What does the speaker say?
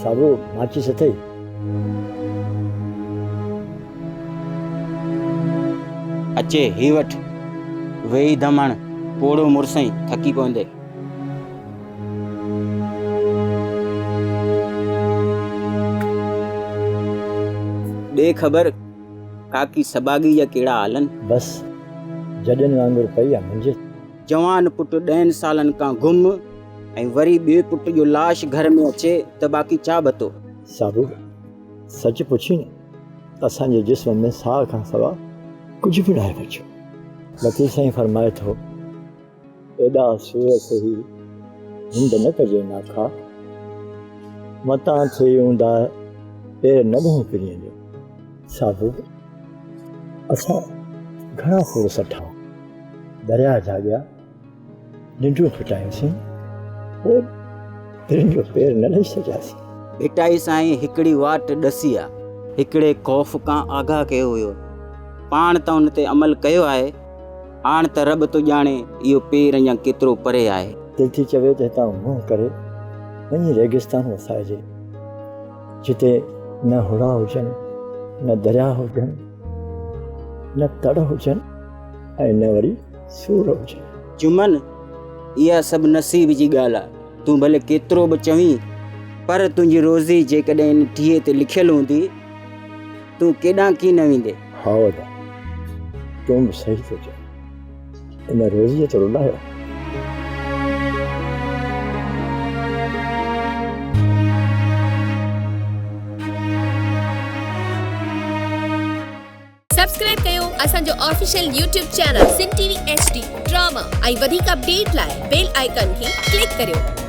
साबू माचिस अथई? अचे ही वठ वेही दमण पोड़ो मुरसई थकी पवंदे। ॾे ख़बर काकी सबागी जा कहिड़ा हालनि? बस जॾनि वांगुरु पई आहे मुंहिंजे। जवान पुटु 10 सालनि खां गुम ऐं वरी ॿिए पुट जो लाश घर में अचे त बाक़ी छा बतो? साबू सच पुछी न, असांजे जिस्म में साह खां सवा कुझु बि नाहे बचियो। लतीफ़ साईं फरमाए थो, एॾा सूर सही निंड न कजे नाखा, मतां थिए हूंदा पेर न बहूं किरीअ। साबू असां घणा सूर सठा, दरिया जाॻिया, निंडियूं फिटायूंसीं, पोइ तिरनि जो पेर न ॾेई सघियासीं। भिटाई साईं हिकिड़ी वाट ॾसी आहे, हिकिड़े ख़ौफ़ खां आगाह कयो हुयो, पाण त उन ते अमल कयो आहे। हाणे त रब तो ॼाणे इहो पेर अञा केतिरो परे आहे। दिलि थी चवे त हितां मुंहुं करे वञी रेगिस्तान वसाइजे, जिते न हुड़ा हुजनि, न दरिया हुजनि, न तड़ हुजनि ऐं न वरी सूर हुजनि। जुमन, इहा सभु नसीब जी ॻाल्हि आहे। तूं भले केतिरो बि चवीं, पर तुंहिंजी रोज़ी जेकॾहिं इन ठीअ ते लिखियलु हूंदी, तूं केॾांहुं कीअं न वेंदे। हा वॾा, तूं बि सही थो चए, इन रोज़ीअ ते रुलायो। सब्सक्राइब कयो असांजो official YouTube channel Sindh TV HD drama ऐं वधीक अपडेट लाइ बेल आइकन खे क्लिक करियो।